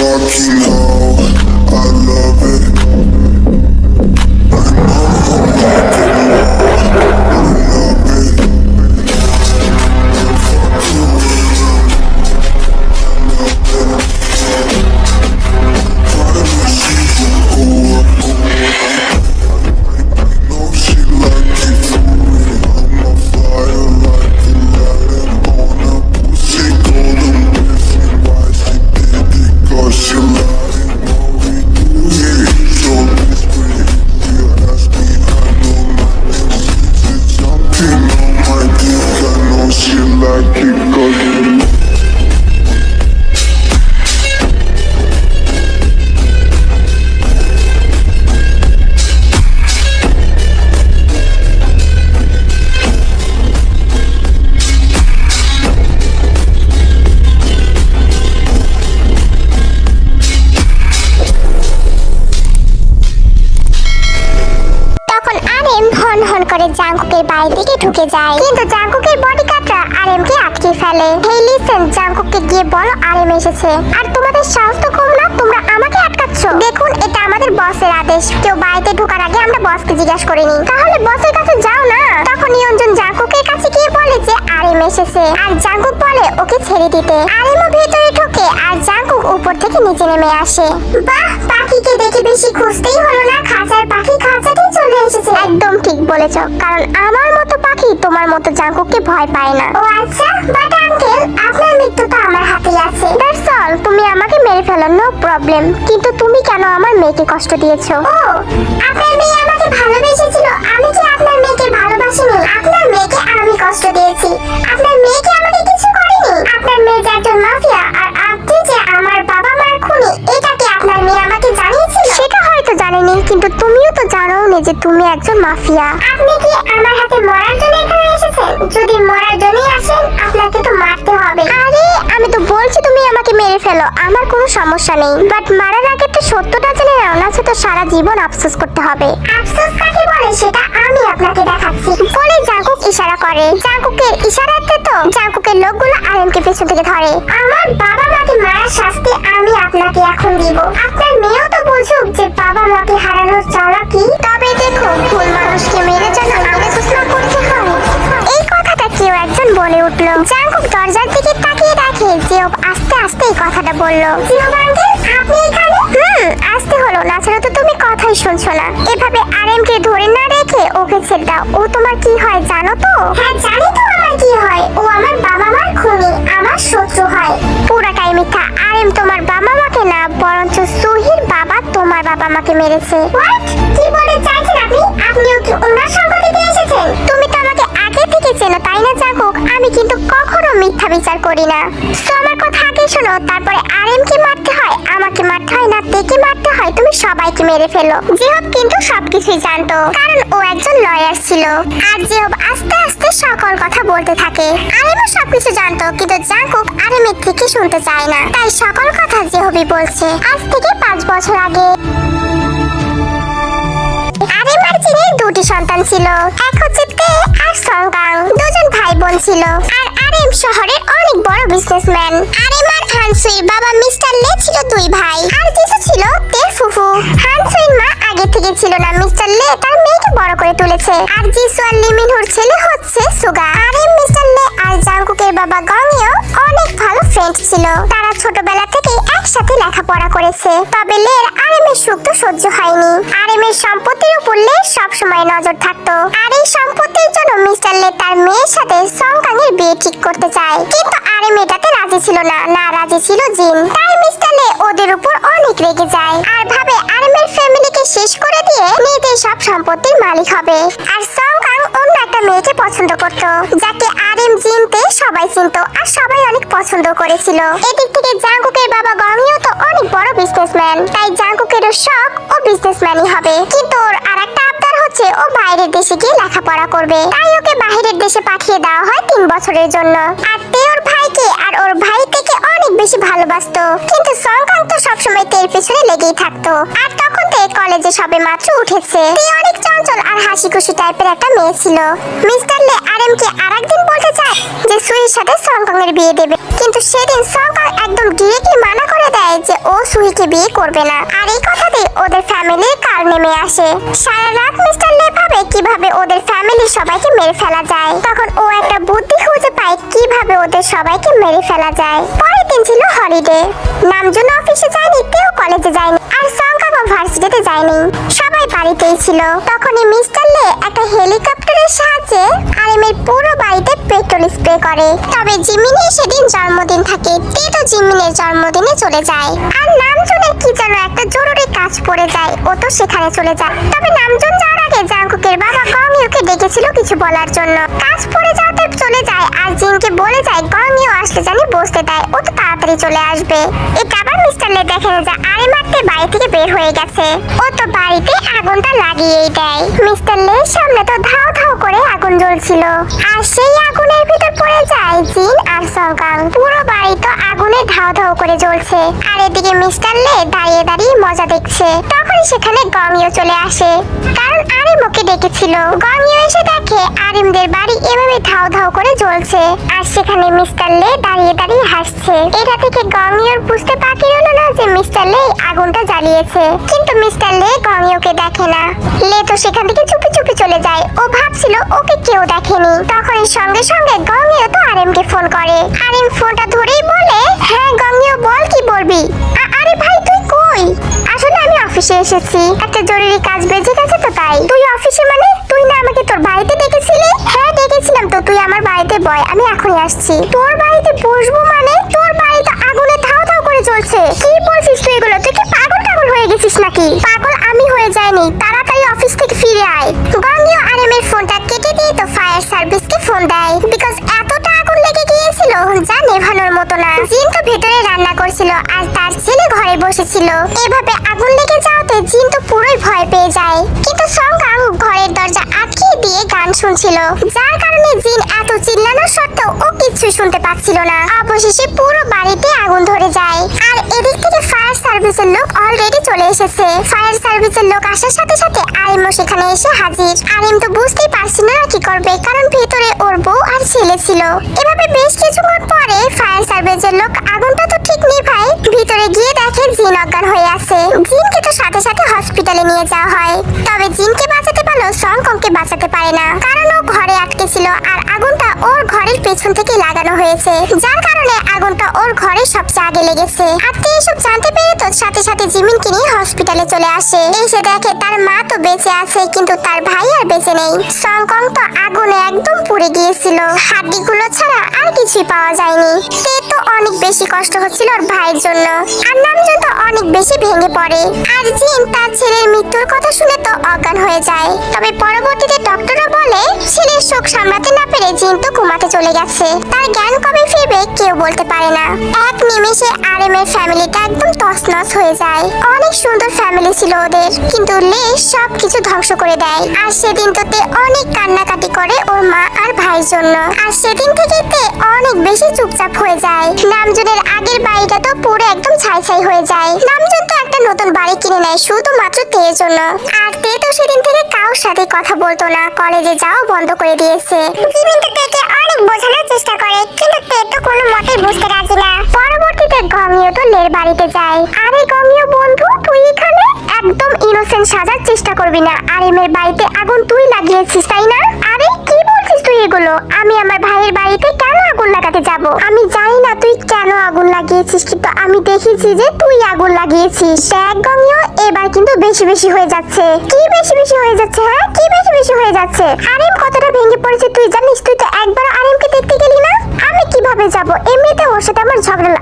fucking hoe. I love it. I know you make it more. I love it. Try to she's a whore. I know she like it for real. I'm a fire like a light on a pussy golden missing. Why she did it? Cause she lied. Know we do it. So this way, you ask me, I know nothing. She's jumping on my dick. I know she like it cause she তখন আরেম হন হন করে জাংকুকের বাড়ির দিকে ঢুকে যায়, কিন্তু জাংকুকের বডিগার্ডরা আরেমকে আটকে ফেলে। হেই লিসেন, জাংকুককে গিয়ে বলো আরেম এসেছে। আর তোমাদের সাহস তো কম না, তোমরা আমাকে আটকাচ্ছ। দেখুন, এটা আমাদের বসের আদেশ, কেউ বাড়িতে ঢোকার আগে আমরা বসকে জিজ্ঞাসা করিনি। তাহলে বসের কাছে যাও না। তখন ইয়ঞ্জন জাংকুকের কাছে গিয়ে বলে যে আরেম এসেছে, আর জাংকুক বলে ওকে ছেড়ে দিতে। আরেমও ভেতরে ঢোকে আর জাংকুক উপর থেকে নিচে নেমে আসে। বাহ, পাখিকে দেখে বেশি খুঁজতেই হলো না, খাঁচার পাখি খাঁচাতেই চলে এসেছে। একদম ঠিক বলেছ, কারণ আমার মতো পাখি তোমার মতো জাংকুককে ভয় পায় না। ও আচ্ছা, বাট আঙ্কেল আপনার মৃত্যু তো আমার হাতেই আছে। দ্যাটস অল, তুমি আমাকে মেরে ফেলো, নো প্রবলেম, কিন্তু তুমি কেন আমার মেয়েকে কষ্ট দিয়েছো? ও, আপনার মেয়ে আমাকে ভালোবেসেছিল, আমি কি আপনার মেয়েকে ভালোবাসিনি? আপনার মেয়েকে আমি কষ্ট দিয়েছি, আপনার মেয়েকে আমাকে কিছু করেনি। আপনার মেয়ে যে একজন মাফিয়া আর আপনি যে আমার বাবা মার খুনি, এটা কি আপনার মেয়ে আমাকে জানিয়েছিল? সেটা হয়তো জানেনি, কিন্তু তুমিও তো জানো না যে তুমি একজন মাফিয়া। আপনি কি আমার হাতে মরার জন্য এখানে এসেছেন? যদি মরার জন্যই আসেন, আপনাকে তো মারতে হবে। আরে আমি তো বলছি তুমি আমাকে মেরে ফেলো, আমার কোনো সমস্যা নেই, বাট মারার আগে তো সত্যটা জেনে নাও, না তো সারা জীবন আফসোস করতে হবে। আফসোস কাকে বলে সেটা আমি আপনাকে দেখাচ্ছি। বলে জাংকুক ইশারা করে। জাংকুকের ইশারাতে তো জাংকুকের লোকগুলো আরেমকে পেছন থেকে ধরে। আমার বাবা মাকে মারার শাস্তি আমি আপনাকে এখন দিব। আপনার মেয়েও তো বুঝুক যে বাবা মাকে হারানোর জ্বালা কি। তবে দেখো, ভুল মানুষকে মেরে যেন আফসোস না করতে হয়। এই কথাটা কেউ একজন বলে উঠল। জাংকুক দরজার দিকে তাকিয়ে দেখে জিওব আস্তে আস্তে এই কথাটা বলল। জিওব আঙ্কেল, আপনি এখানে? আসতে হলো, না ছাড়া তো তুমি কথাই শুনছো না। এভাবে আরেমকে ধরে না রেখে ওকে ছেড়ে দাও। ও তোমার কি হয় জানো তো? হ্যাঁ জানি তো আমার কি হয়, ও আমার বাবা মার খুনি, আমার শত্রু হয়। পুরাটাই মিথ্যা, আরেম তোমার বাবা মাকে না, বরঞ্চ সুহির বাবা তোমার বাবা মাকে মেরেছে। হোয়াট? কি বলতে চাইছেন আপনি? আপনিও কি ওনার সঙ্গ দিতে এসেছেন? তুমি তো আমাকে আগে থেকে চেনো, তাই না জাংকুক? আমি কিন্তু কখনো মিথ্যা বিচার করি না। সো আমার কথা আগে শোনো, তারপরে আরেমকে মারতে হয়, আমাকে মারতে হয়, না তেকে মারতে হয়, তুমি সবাইকে মেরে ফেলো। জিহব কিন্তু সবকিছুই জানতো, কারণ ও একজন লয়ার ছিল। আর জিহব আস্তে আস্তে সকল কথা বলতে থাকে। আরেমও সবকিছু জানতো, কিন্তু জাংকুক আরেমের থেকে শুনতে চায় না, তাই সকল কথা জিহবই বলছে। আজ থেকে 5 বছর আগে আরেম আর জিনের দুটি সন্তান ছিল। এক হচ্ছে তে আর সংগাং, দুজন ভাই বোন ছিল। আর আরেম শহরের অনেক বড় বিজনেসম্যান। আরেম আর হানসুইর বাবা মিস্টার লে ছিল 2 ভাই, আর জিসু ছিল তের ফুফু। হানসুইর মা আগে থেকে ছিল না, মিস্টার লে তার মেয়েকে বড় করে তুলেছে। আর জিসু আর লিমিনহুর ছেলে হচ্ছে সুগা। আরেম, মিস্টার লে আর জাংকুকের বাবা গংইও অনেক ভালো ফ্রেন্ড ছিল। তারা ছোটবেলা থেকেই একসাথে লেখাপড়া করেছে। তবে লের আরেমের সুখ তো সহ্য হয়নি। আরেমের সম্পত্তির উপর লের সবসময় নজর থাকতো। আর এই সম্পত্তির জন্য মিস্টার লে তার মেয়ের সাথে সংগাং এর বিয়ে ঠিক করতে চায়, কিন্তু আরেম এটাতে রাজি ছিল না, না রাজি ছিল জিন। তাই মিস্টার লে ওদের উপর অনেক রেগে যায় আর ভাবে আরেমের ফ্যামিলিকে শেষ করে দিয়ে নিজের সব সম্পত্তির মালিক হবে। আর সংগাং অন্য একটা মেয়েকে পছন্দ করত, যাকে আরেম জিনতে সবাই চিনত আর সবাই অনেক পছন্দ করেছিল। এদিক থেকে জাংকুকের বাবা গংইও তো অনেক বড় বিজনেসম্যান, তাই জাংকুকেরও শখ ও বিজনেসম্যানই হবে। কিন্তু ওর আরেকটা আবদার হচ্ছে ও বাইরের দেশে গিয়ে লেখাপড়া করবে, তাই ওকে বাইরের দেশে পাঠিয়ে দেওয়া হয় 3 বছরের জন্য। আর তে ওর ভাইকে আর ওর ভাই থেকে অনেক বেশি ভালোবাসতো, কিন্তু সংগাং তো সবসময় তের পেছনে লেগেই থাকতো। আর তখন তে কলেজে সবে মাত্র উঠেছে। তে অনেক চঞ্চল আর হাসি খুশি টাইপের একটা মেয়ে ছিল। মিস্টার লে আরেমকে আরেকদিন বলতে চায় যে সুইর সাথে সংগাং এর বিয়ে দেবে, কিন্তু সেদিন সংকাং একদম ডিরেক্টলি মানা করে দেয় যে ও সুহিকে বিয়ে করবে না। আর এই কথাতেই ওদের ফ্যামিলির কার নেমে আসে। সারা রাত মিস্টার লে ভাবে কিভাবে ওদের ফ্যামিলির সবাইকে মেরে ফেলা যায়। তখন ও একটা বুদ্ধি খুঁজে পায় কিভাবে ওদের সবাইকে মেরে ফেলা যায়। পরের দিন ছিল হলিডে। নামজুন অফিসে যায়নি, তেও কলেজে যায়নি, আর সংকাং ভার্সিটিতে যায়নি, সবাই বাড়িতেই ছিল। তখনই মিস্টার লে একটা হেলিকপ্টারের সাহায্যে আরিমের পুরো বাড়িতে পেট্রোল স্প্রে করে। তবে জিমিনের সেদিন জন্মদিন থাকে, তে তো জিমিনের জন্মদিনে চলে যায়। আর নামজুনের কি যেন একটা জরুরি কাজ পড়ে যায়, ও তো সেখানে চলে যায়। তবে নামজুন যাওয়ার আগে জাংকুকের বাবা গংইউকে ডেকেছিল কিছু বলার জন্য। কাজ পড়ে যাওয়াতে চলে যায় আর জিনকে বলে যায় গংইউ আসলে জানি বসতে দেয়, ও তো তাড়াতাড়ি চলে আসবে। এটা আবার মিস্টার লে দেখে যে আরিম আটতে বাড়ি থেকে বের হয়ে গেছে, ও তো বাড়িতে আগুনটা লাগিয়েই দেয়। মিস্টার লের সামনে তো ধাও ধাও করে আগুন জ্বলছিল, আর সেই আগুনের ভিতর পড়ে যায় জিন আর সংকাং। পুরো বাড়ি তো আগুনে ধাও ধাও করে জ্বলছে, আর এদিকে মিস্টার লে দাঁড়িয়ে দাঁড়িয়ে মজা দেখছে। তখনই সেখানে গংইউ চলে আসে, কারণ আরিম ওকে ডেকেছিল। গংইউ এসে দেখে আরিমদের বাড়ি এভাবে ধাও ধাও করে জ্বলছে, আর সেখানে মিস্টার লে দাঁড়িয়ে দাঁড়িয়ে হাসছে। এটা থেকে গংইউর বুঝতে বাকি রইল না যে মিস্টার লে আগুনটা জ্বালিয়েছে। কিন্তু মিস্টার লে গংইউকে দেখে না। লে তো সেখান থেকে চুপি চুপি চলে যায়, ও ভাবছিল ওকে কেউ দেখেনি। তখনই সঙ্গে সঙ্গে গংইউ তো আরিমকে ফোন করে। আরিম ফোনটা ধরেই বলে, হ্যাঁ গংইউ বল, কি বলবি? আরে ভাই তুই কই? আসলে আমি অফিসে এসেছি, একটা জরুরি কাজ বেজে গেছে তো তাই। তুই অফিসে মানে? তুই না আমাকে তোর বাড়িতে ডেকেছিলি? হ্যাঁ ডেকেছিলাম তো, তুই আমার বাড়িতে বয়, আমি এখনই আসছি। তোর বাড়িতে বসবো মানে? তোর বাড়িতে আগুনে ধাও ধাও করে জ্বলছে। কি বলছিস তুই এগুলো? তুই কি পাগল টাগল হয়ে গেছিস নাকি? পাগল আমি হয়ে যাইনি, তাড়াতাড়ি অফিস থেকে ফিরে আয়। গংইউ আরিমের ফোনটা কেটে দিয়ে তো ফায়ার সার্ভিসকে ফোন দেয়, বিকজ এতটা আগুন লেগে গিয়েছিল যা নেভানোর মতো না। জিন তো ভেতরে রান্না করছিল আর তার ছেলে ঘরে বসেছিল। এভাবে আগুন লেগে যাওয়াতে জিন তো পুরোই ভয় পেয়ে যায়। কিন্তু সংকাং ঘরের দরজা আটকিয়ে দিয়ে গান শুনছিল, যার কারণে জিন এত চিল্লানোর সত্ত্বেও ও কিচ্ছু শুনতে পাচ্ছিল না। অবশেষে পুরো বাড়িতে আগুন ধরে যায়, আর এদিক থেকে ফায়ার সার্ভিসের লোক অলরেডি চলে এসেছে। ফায়ার সার্ভিসের লোক আসার সাথে সাথে আরিমও সেখানে এসে হাজির। আরিম তো বুঝতেই পারছিল না কি করবে, কারণ ভেতরে ওর বউ আর ছেলে ছিল। এভাবে বেশ কিছুক্ষণ পরে ফায়ার সার্ভিসের লোক আগুনটা তো ঠিক নিভায়, ভিতরে গিয়ে দেখে জিন অজ্ঞান হয়ে আছে। জিনকে তো সাথে সাথে হসপিটালে নিয়ে যাওয়া হয়। তবে জিনকে বাঁচাতে পারলো, সংকংকে বাঁচাতে পারে না, কারণ ও ঘরে আটকে ছিল আর আগুনটা ওর ঘরের পেছন থেকে লাগানো হয়েছে, যার কারণে আগুনটা ওর ঘরে সবচেয়ে আগে লেগেছে। আত্মীয় এসব জানতে পেরে তো সাথে সাথে জিমিনকে নিয়ে হসপিটালে চলে আসে। এসে দেখে তার মা তো বেঁচে আছে, কিন্তু তার ভাই আর বেঁচে নেই। সংকং তো আগুনে একদম পুড়ে গিয়েছিল, হাড্ডিগুলো ছাড়া আর কিছুই পাওয়া যায়নি। তে তো অনেক বেশি কষ্ট হচ্ছিল ওর ভাইয়ের জন্য, আর নামজুন তো অনেক বেশি ভেঙে পড়ে। আর জিন তার ছেলের মৃত্যুর কথা শুনে তো অজ্ঞান হয়ে যায়। তবে পরবর্তীতে ডক্টররা বলে ছেলের শোক সামলাতে না পেরে জিন তো ঘুমাতে চলে গেছে, তার জ্ঞান কবে ফিরবে কেউ বলতে পারে না। এক নিমেষে আরিমের ফ্যামিলিটা একদম তছনছ হয়ে যায়। অনেক সুন্দর ফ্যামিলি ছিল ওদের, কিন্তু লে সবকিছু ধ্বংস করে দেয়। আর সেদিন তো তে অনেক কান্নাকাটি করে ওর মা আর ভাইয়ের জন্য। আর সেদিন থেকে তে অনেক বেশি চুপচাপ হয়ে যায়। নামজুনের আগের বাড়িটা তো পুরো একদম ছাই ছাই হয়ে যায়। নামজুন তো একটা নতুন বাড়ি কিনে নেয় শুধুমাত্র তের জন্য। আর তে তো সেদিন থেকে কারোর সাথে কথা বলতো না, কলেজে যাওয়া বন্ধ করে দিয়েছে। জিমিন তো তেকে অনেক বোঝানোর চেষ্টা করে, কিন্তু তে তো কোনো মতেই বুঝতে রাজি না। পরবর্তীতে গংইউ তো লের বাড়িতে যায়। আরে গংইউ বন্ধু, তুই এখানে? একদম ইনোসেন্ট সাজার চেষ্টা করবি না, আরিমের বাড়িতে আগুন তুই লাগিয়েছিস তাই না? আরে কি বলছিস তুই এগুলো? আমি আমার ভাইয়ের বাড়িতে কেন আগুন লাগাতে যাব? আমি জানি না তুই কেন আগুন লাগিয়েছিস, কিন্তু আমি দেখেছি যে তুই আগুন লাগিয়েছিস। দেখ গংইউ, এবার কিন্তু বেশি বেশি হয়ে যাচ্ছে। কি বেশি বেশি হয়ে যাচ্ছে? হ্যাঁ কি বেশি বেশি হয়ে যাচ্ছে? আরিম কতটা ভেঙে পড়েছে তুই জানিস? তুই তো একবার আরিমকে দেখতে গেলি না। আমি কিভাবে যাব? এমনিতে ওর সাথে আমার ঝগড়া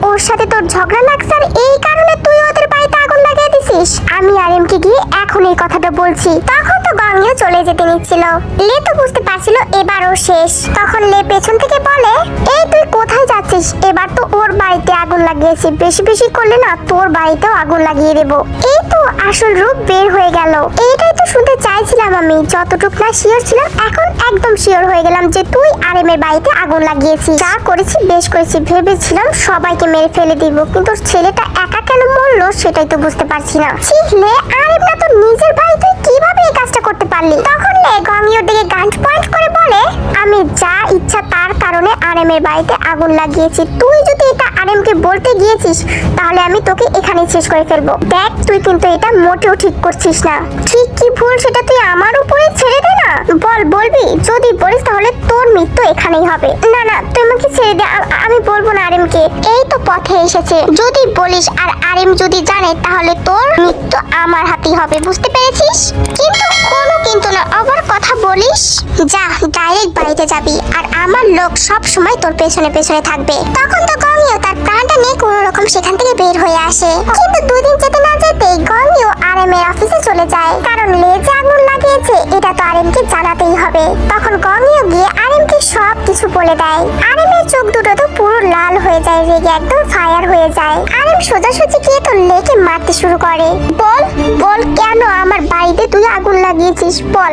ওর সাথে তোর ঝগড়া লাগছে, আর এই কারণে তুই ওদের বাড়িতে আগুন লাগিয়ে দিছিস। আমি আরিমকে গিয়ে এখন এই কথাটা বলছি। তখন তো গংইউ চলে যেতে নিচ্ছিল। লে তো বুঝতে পারছিল এবার ও শেষ। তখন লে পেছন থেকে বলে, এই তুই কোথায় যাচ্ছিস? এবার তো ওর বাড়িতে আগুন লাগিয়েছি, বেশি বেশি করলে না তোর বাড়িতেও আগুন লাগিয়ে দেবো। এই তো আসল রূপ বের হয়ে গেল। এইটাই তো শুনতে চাইছিলাম আমি। যতটুক না শিওর ছিলাম, এখন একদম শিওর হয়ে গেলাম যে তুই আরিমের বাড়িতে আগুন লাগিয়েছিস। যা করেছি বেশ করেছি, ভেবেছিলাম সবাইকে মেরে ফেলে দিব, কিন্তু ছেলেটা একা কেন মরলো সেটাই তো বুঝতে পারছি না। লে, আরিম না তো নিজের ভাই, তুই কিভাবে এই কাজটা করতে পারলি? তখন লে গংইউর দিকে গান পয়েন্ট করে বলে, আমি যা ইচ্ছা তার কারণে কারণে আরেমের বাড়িতে আগুন লাগিয়েছি। তুই যদি এটা আরেমকে বলতে গিয়েছিস তাহলে আমি তোকে এখানে শেষ করে ফেলবো। দেখ তুই কিন্তু এটা মোটেও ঠিক করছিস না। ঠিক কি ভুল সেটা তুই আমার উপরে ছেড়ে দে না। বলবি? যদি বলিস তাহলে তোর মৃত্যু এখানেই হবে। না না, তুই আমাকে ছেড়ে দে, আমি বলবো না আরেমকে। এই তো পথে এসেছে, যদি বলিস আর আরেম যদি জানে তাহলে তোর মৃত্যু আমার হাতেই হবে, বুঝতে পেরেছিস? কিন্তু না, আবার কথা বলিস। যা, ডাইরেক্ট বাড়িতে যাবি, আর আমার লোক সব সময় তোর পেছনে পেছনে থাকবে। তখন তো গঙ্গিও তার প্রাণটা নিয়ে কোনো রকম সেখান থেকে বের হয়ে আসে। কিন্তু দুদিন যেতে না যেতেই গঙ্গিও আরেমের অফিসে চলে যায়, কারণ লেজে আগুন লাগিয়েছে এটা তো আরেমকে জানাতেই হবে। তখন গঙ্গিও গিয়ে আরেমকে সব কিছু বলে দেয়। আরেমের চোখ দুটো তো পুরো লাল হয়ে যায়, রেগে একদম ফায়ার হয়ে যায়। আরেম সোজাসুজি গিয়ে তো লেকে মারতে শুরু করে। বল কেন আমার বাড়িতে তুই আগুন লাগিয়েছিস? বল,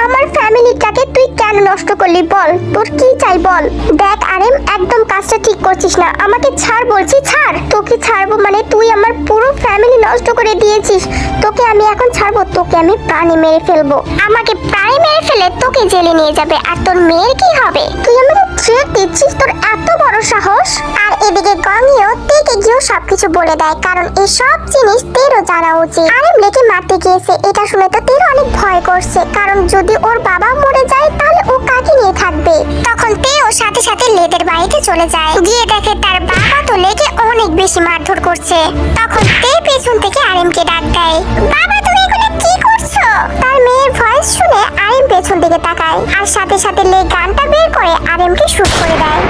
আমার ফ্যামিলিটাকে তুই কেন নষ্ট করলি? বল, তোর কি চাই বল। দেখ আরেম, একদম কাজটা ঠিক করছিস না। আমাকে ছাড় বলছি, ছাড়। তোকে ছাড়বো মানে তুই আমার পুরো ফ্যামিলি নষ্ট করে দিয়েছিস। তোকে আমি এখন ছাড়বো? তোকে আমি প্রাণে মেরে ফেলবো। আমাকে প্রাণে মেরে ফেলে তোকে জেলে নিয়ে যাবে, আর তোর মেয়ের কি হবে? তুই আমাকে থ্রেট দিচ্ছিস? তোর এত বড় সাহস! আর এদিকে গঙ্গিও তেকে গিয়েও সবকিছু বলে দেয়, কারণ এই সব জিনিস তেরও জানা উচিত। আরেম লেকে মারতে গিয়েছে এটা শুনে তো তেরো অনেক ভয় করছে, কারণ যদি ওর বাবা মরে যায় তাহলে ও কাকে নিয়ে থাকবে। তখন তেও সাথে সাথে লেদের বাড়িতে চলে যায়, গিয়ে দেখে তার বাবা তো লেকে অনেক বেশি মারধর করছে। তখন তে পেছন থেকে আরেমকে ডাক দেয়, বাবা তুমি এগুলো কি করছো? তার মেয়ের ভয়েস শুনে আরেম পেছন দিকে তাকায়, আর সাথে সাথে লে গানটা বের করে আরেমকে শুট করে দেয়।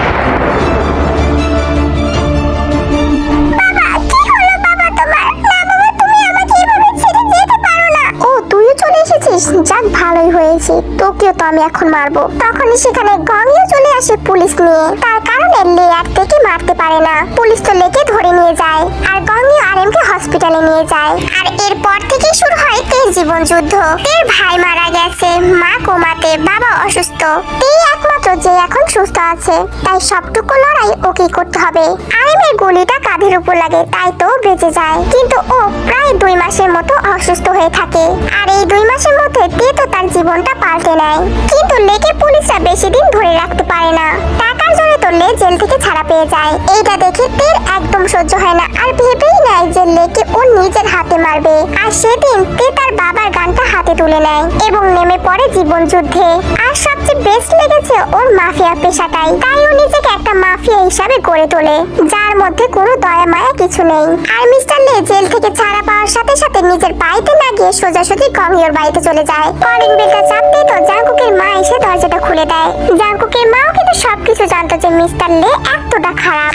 যাক, ভালোই হয়েছে, তোকেও তো আমি এখন মারবো। তখনই সেখানে গঙ্গিও চলে আসে পুলিশ নিয়ে, তার কারণে লে আর তেকে মারতে পারে না। পুলিশ তো লেকে ধরে নিয়ে যায়, আর গঙ্গিও আরেমকে হসপিটালে নিয়ে যায়। আর এরপর থেকে শুরু হয় তের জীবন যুদ্ধ। তের ভাই মারা গেছে, মা কোমাতে, বাবা অসুস্থ, তেই একমাত্র যে এখন সুস্থ আছে, তাই সবটুকু লড়াই ওকে করতে হবে। আরেমের গুলিটা কাঁধের উপর লাগে, তাই তো বেঁচে যায়, কিন্তু ও প্রায় 2 মাসের মতো অসুস্থ হয়ে থাকে। আর এই 2 মাসের মধ্যে তে তো তার জীবনটা পাল্টে নেয়, কিন্তু লেকে পুলিশরা বেশি দিন ধরে রাখতে পারে না। টাকার জন্য তো লে জেল থেকে ছাড়া পেয়ে যায়। এইটা দেখে তের একদম সহ্য হয় না, আর ভেবেই নেয় যে লেকে ও নিজের হাতে মারবে। আর সেদিন তে তার বাবার গানটা হাতে তুলে নেয় এবং নেমে পড়ে জীবন যুদ্ধে। আর সবচেয়ে বেস্ট লেগেছে ওর মাফিয়া পেশাটাই, তাই ও নিজেকে একটা মাফিয়া হিসাবে গড়ে তোলে, যার মধ্যে কোনো দয়া মায়া কিছু নেই। আর মিস্টার লে জেল থেকে ছাড়া পাওয়ার সাথে সাথে নিজের বাড়িতে না গিয়ে সোজাসুজি গঙ্গিওর বাড়িতে চলে যায়। কলিং বেলটা চাপতেই তো জাঙ্কুকের মা এসে দরজাটা খুলে দেয়। জাঙ্কুকের মাও কিন্তু সবকিছু জানতো যে মিস্টার লে এতটা খারাপ।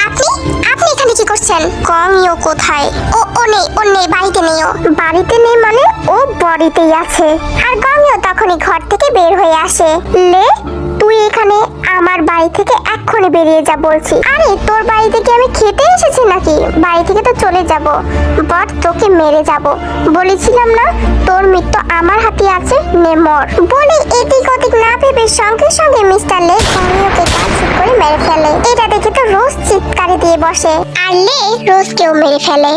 আপনি এখানে কি করছেন? গঙ্গিও কোথায়? ও নেই, বাড়িতে নেই। ও বাড়িতে নেই মানে? ও বাড়িতেই আছে। আর গঙ্গিও তখনই ঘর থেকে বের হয়ে আসে। লে, তুই এখানে আমার বাড়ি থেকে এক্ষুনি বেরিয়ে যা বলছি। আরে তোর বাড়ি থেকে আমি খেতে এসেছি নাকি? বাড়ি থেকে তো চলে যাব, বাট তোকে মেরে যাব। বলেছিলাম না তোর মৃত্যু আমার হাতে আছে, নে মর। বলে এদিক ওদিক না ভেবে সঙ্গে সঙ্গে মিস্টার লে গঙ্গিওকে শুট করে মেরে ফেলে। এটা দেখে তো রোজ চিৎকারে দিয়ে বসে, আর লে রোজকেও মেরে ফেলে।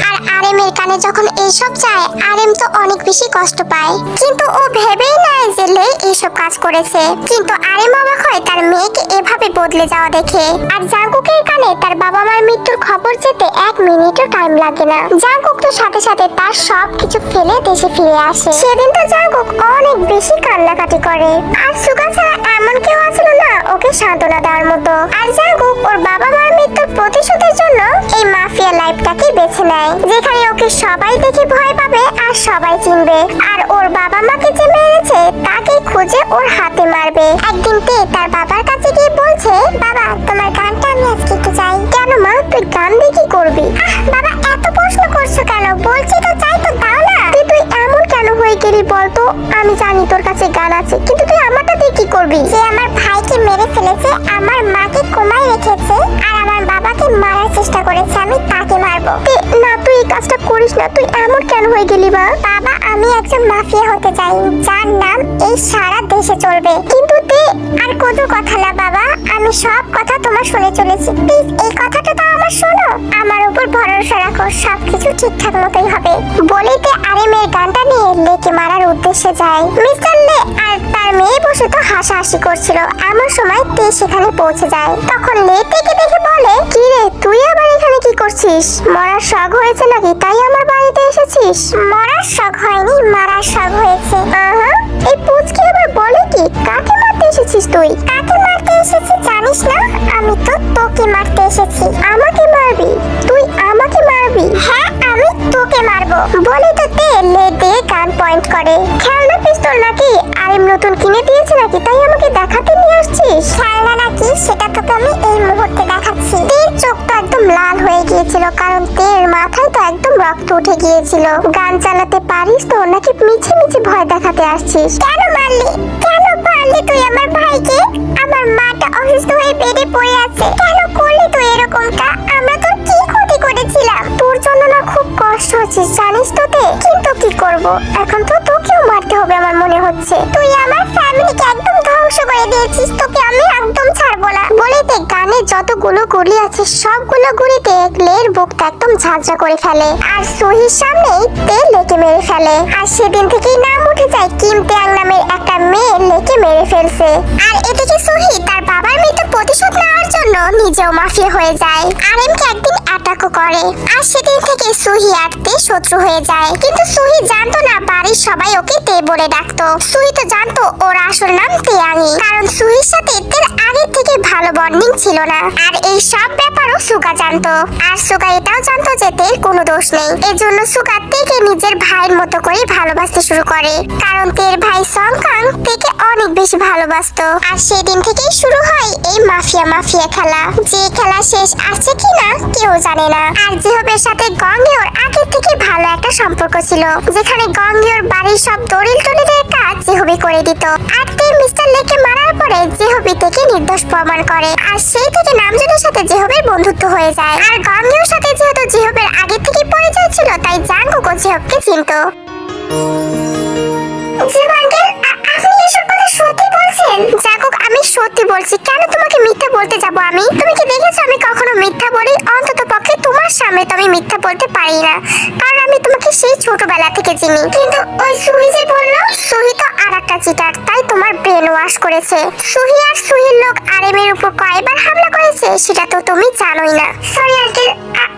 আর আরেমের কানে যখন এইসব যায় আরেম তো অনেক বেশি কষ্ট পায়, কিন্তু ও ভেবেই নেয় যে লে এইসব কাজ করেছে। কিন্তু আরেম অবাক হয় তার মেয়েকে এভাবে বদলে যাওয়া দেখে। আর জাঙ্কুকের কানে তার বাবা মার মৃত্যুর খবর যেতে 1 মিনিটও টাইম লাগে না। জাঙ্কুক তো সাথে সাথে তার সব কিছু ফেলে দেশে ফিরে আসে। সেদিন তো জাঙ্কুক অনেক বেশি কান্নাকাটি করে, আর সুগা ছাড়া এমন কেউ আছিল না ওকে সান্ত্বনা দেওয়ার মতো। আর জাঙ্কুক ওর বাবা মার মৃত্যুর প্রতিশোধের জন্য এই মাফিয়া লাইফটাকে বেছে নেয়, যেখানে ওকে সবাই দেখে ভয় পাবে আর সবাই চিনবে। আর ওর বাবা মাকে যে মেরেছে তাকে খুঁজে ওর হাতে মারবে। একদিন তে তার বাবার কাছে গিয়ে বলছে, বাবা তোমার গানটা আমি আজকে একটু চাই। কেন মা, তুই গান দিয়ে কি করবি? বাবা এত প্রশ্ন করছো কেন? বলছি তো চাই তো দাও না। তুই এমন কেন হয়ে গেলি বলতো? আমি জানি তোর কাছে গান আছে, কিন্তু তুই আমারটা দিয়ে কি করবি? যে আমার ভাইকে মেরে ফেলেছে, আমার মাকে কোমায় রেখেছে, আর আমার বাবাকে মারার চেষ্টা করেছে, আমি তাকে মারবো। না, তুই এই কাজটা করিস না। তুই এমন কেন হয়ে গেলি মা? বাবা আমি একজন মাফিয়া হতে চাই, যার নাম এই সারা দেশে চলবে। কিন্তু তে আর কত কথা না বাবা, আমি সব কথা তোমার শুনে চলেছি, প্লিজ এই কথাটা তো আমার শোনো। আমার উপর ভরসা রাখো, সবকিছু ঠিকঠাক মতোই হবে। বলিতে আরেমের গানটা নিয়ে লেকে মারার উদ্দেশ্যে যায়। মিস্টার লে আর তার মেয়ে বসে তো হাসাহাসি করছিল। এমন সময় তে সেখানে পৌঁছে যায়। তখন লে তেকে দেখে বলে, কি রে তুই আবার এখানে কি করছিস? মরার শখ হয়েছে নাকি তাই আমার বাড়িতে এসেছিস? মরার শখ হয়নি, মারার শখ হয়েছে। এই পুচকি আবার বলে কি? কাকে মারতে এসেছিস তুই? কাকে মারতে এসেছি জানিস না? আমি তো তোকে মারতে এসেছি। আমাকে মারবি? তুই আমাকে মারবি? হ্যাঁ আমি তোকে মারবো। বলে তো তে লে দিয়ে গান পয়েন্ট করে। খেলনা পিস্তল নাকি? আরেম নতুন কিনে দিয়েছে নাকি তাই আমাকে দেখাতে নিয়ে আসছিস? খেলনা নাকি সেটা তোকে আমি এই মুহূর্তে দেখাচ্ছি। তের চোখ তো একদম লাল হয়ে গিয়েছিল, কারণ তের মাথায় তো একদম রক্ত উঠে গিয়েছিল। গান চালাতে পারিস তো নাকি মিছে মিছে ভয় দেখাতে আসছিস? কেন মারলি? কেন মারলি তুই আমার ভাইকে? আমার মাটা অসুস্থ হয়ে বেডে পড়ে আছে। কেন করলি তুই এরকমটা? আমরা তোর কি ক্ষতি করেছিলাম? তোর জন্য না খুব কষ্ট হচ্ছে জানিস তো তে, কিন্তু কি করব, এখন তো তোকেও মারতে হবে আমার মনে হচ্ছে। তুই আমার ফ্যামিলিকে একদম ধ্বংস করে দিয়েছিস, তোকে আমি একদম ছাড়বো না। বলিতে গানে যতগুলো গুলি আছে সবগুলো গুলিতে লের বুকটা একদম ঝাঁঝরা করে ফেলে, আর সুহির সামনেই তে লেকে মেরে ফেলে। আর সেদিন থেকেই নাম উঠে যায় কিম তেয়াং নামের একটা মেয়ে লেকে মেরে ফেলছে। আর এদিকে সুহি তার বাবার মৃত্যু প্রতিশোধ নেওয়ার জন্য নিজেও মাফিয়া হয়ে যায়। আরেমকে একদিন অ্যাটাকও করে, আর সেদিন থেকে সুহি আর তে শত্রু হয়ে যায়। কিন্তু সুহি জানতো না বাড়ির সবাই ওকে তে বলে ডাকতো। সুহি তো জানতো ওর আসল নাম তেয়াংই, কারণ সুহির সাথে তের আগে থেকে ভালো বন্ডিং ছিল না। আর এই সব ব্যাপারও সুগা জানতো, আর সুগা এটাও জানতো যে তের কোনো দোষ নেই। এজন্য সুগা তেকে নিজের ভাইয়ের মতো করে ভালোবাসতে শুরু করে, কারণ তের ভাই সংকাং তেকে অনেক বেশি ভালোবাসতো। আর সেদিন থেকেই শুরু হয় এই মাফিয়া মাফিয়া খেলা, যে খেলা শেষ আছে কিনা কেউ জানে না। আর জিহবের সাথে গঙ্গেওর আগে থেকে ভালো একটা সম্পর্ক ছিল, যেখানে গঙ্গেওর বাড়ির সব দলিল টলিলের কাজ জিহবি করে দিত। আর তে মিস্টার লেকে মারার পরে জিহবি থেকে নির্দোষ প্রমাণ করে, আর সেই থেকে নামজনের সাথে জিহবের বন্ধুত্ব হয়ে যায়। আর গঙ্গেওর সাথে যেহেতু জিহবের আগে থেকে পরিচয় ছিল, তাই জাঙ্কুকও জিহবকে চিনতো। আপনি এসব কথা সত্যি বলছেন? জাঙ্কুক আমি সত্যি বলছি, কেন তোমাকে মিথ্যা বলতে যাব আমি? তুমি কি দেখেছো আমি কখনো মিথ্যা বলি? অন্তত পক্ষে তোমার সামনে তো আমি মিথ্যা বলতে পারি না, কারণ আমি তোমাকে সেই ছোটবেলা থেকে চিনি। কিন্তু ওই সুহি যে বললো, সুহি তো আরেকটা চিটার, তাই তোমার ব্রেন ওয়াশ করেছে। সুহি আর সুহির লোক আরেমের উপর কয়বার হামলা করেছে সেটা তো তুমি জানোই না। সরি আঙ্কেল,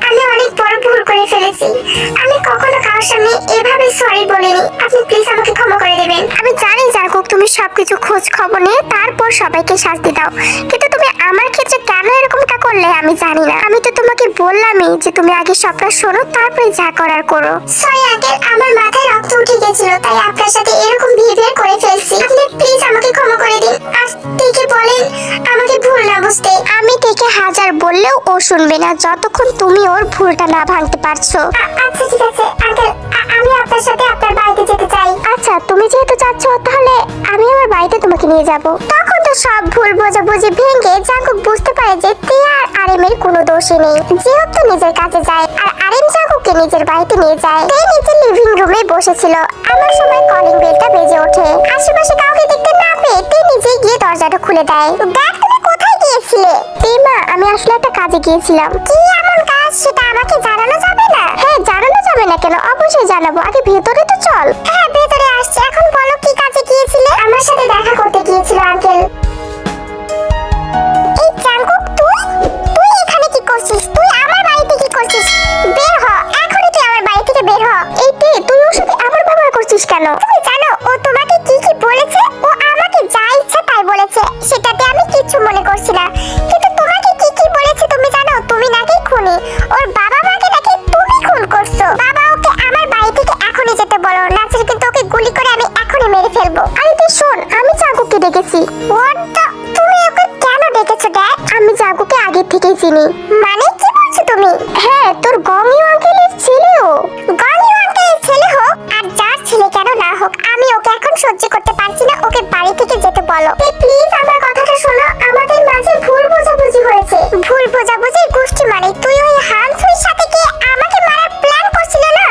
আমি অনেক বড় ভুল করে ফেলেছি। আমি কখনো কারোর সামনে এভাবে সরি বলিনি, আপনি প্লিজ আমাকে ক্ষমা করে দেবেন। আমি জানি জাঙ্কুক তুমি সবকিছু খোঁজ খবর নিয়ে তারপর সবাইকে শাস্তি দাও, কিন্তু তুমি আমার ক্ষেত্রে কেন এরকমটা করলে আমি জানি না। আমি তো তোমাকে বললামই যে তুমি আগে সবটা শোনো তারপরে যা করার করো। সরি আঙ্কেল, আমার মাথায় রক্ত উঠে গেছিল তাই আপনার সাথে এরকম বিহেভিয়ার করে ফেলছি। আপনি প্লিজ আমাকে ক্ষমা করে দিন। আর তেকে বলেন আমাকে ভুল না বুঝতে। আমি তেকে হাজার বললেও ও শুনবে না যতক্ষণ তুমি ওর ভুলটা না ভাঙতে পারছো। আচ্ছা ঠিক আছে আঙ্কেল, আমি আপনার সাথে আপনার বাড়িতে যেতে চাই। আচ্ছা তুমি যেহেতু চাচ্ছ তাহলে আমি আমার বাড়িতে তোমাকে নিয়ে যাব। তখন তো সব ভুল বোঝাবুঝি ভেঙে জাঙ্কুক বুঝতে পারে যে তে আর আরেমের কোনো দোষই নেই। জিহব তো নিজের কাজে যায়, আর আরেম জাঙ্কুককে নিজের বাড়িতে নিয়ে যায়। তে নিজের লিভিং রুমে বসেছিল, এমন সময় কলিং বেলটা বেজে ওঠে। আশেপাশে কাউকে দেখতে না পেয়ে তে নিজে গিয়ে দরজাটা খুলে দেয়। দেখ তুমি কোথায় গিয়েছিলে? তে মা আমি আসলে একটা কাজে গিয়েছিলাম। কি এমন কাজ সেটা আমাকে জানানো যাবে না? হ্যাঁ জানানো যাবে না কেন, অবশ্যই জানাবো, আগে ভেতরে তো চল। হ্যাঁ ভেতরে আসছি, এখন বলো কি কাজে গিয়েছিলে? আমার সাথে দেখা করতে গিয়েছিল আঙ্কেল। এই জাঙ্কুক তুই তুই এখানে কি করছিস? তুই আমার বাড়িতে কি করছিস? বের হ এখনই, তুই আমার বাড়ি থেকে বের হ। এই তে তুই ওর সাথে আমার ব্যবহার করছিস কেন? তুমি জানো ও তোমাকে কি কি বলেছে? ও আমাকে যা ইচ্ছা তাই বলেছে, সেটাতে আমি কিচ্ছু মনে করছি না, কিন্তু তোমাকে কি কি বলেছে তুমি জানো? তুমি নাকি খুনি, ওর বাবা মাকে নাকি তুমি খুন করছো। বাবা ওকে আমার বাড়ি থেকে এখনই যেতে বলো, নাচের কিন্তু ওকে গুলি করে আমি এখনই মেরে ফেলবো। আরে তুই শোন, আমি জাঙ্কুককে ডেকেছি। তুমি ওকে কেন ডেকেছো ড্যাড? আমি জাঙ্কুককে আগে থেকেই চিনি। মানে কি বলছো তুমি? হ্যাঁ তোর গমিও আঙ্কেলের ছেলেও। গমিও আঙ্কেলের ছেলে হোক আর যার ছেলে কেন না হোক, আমি ওকে এখন সহ্য করতে পারছি না, ওকে বাড়ি থেকে যেতে বলো। প্লিজ আমার কথাটা শোনো, আমাদের মাঝে ভুল বোঝাবুঝি হয়েছে। ভুল বোঝাবুঝির গোষ্ঠী মানে তুই ওই হানসুইর সাথে গিয়ে আমাকে মারার প্ল্যান করছিল না?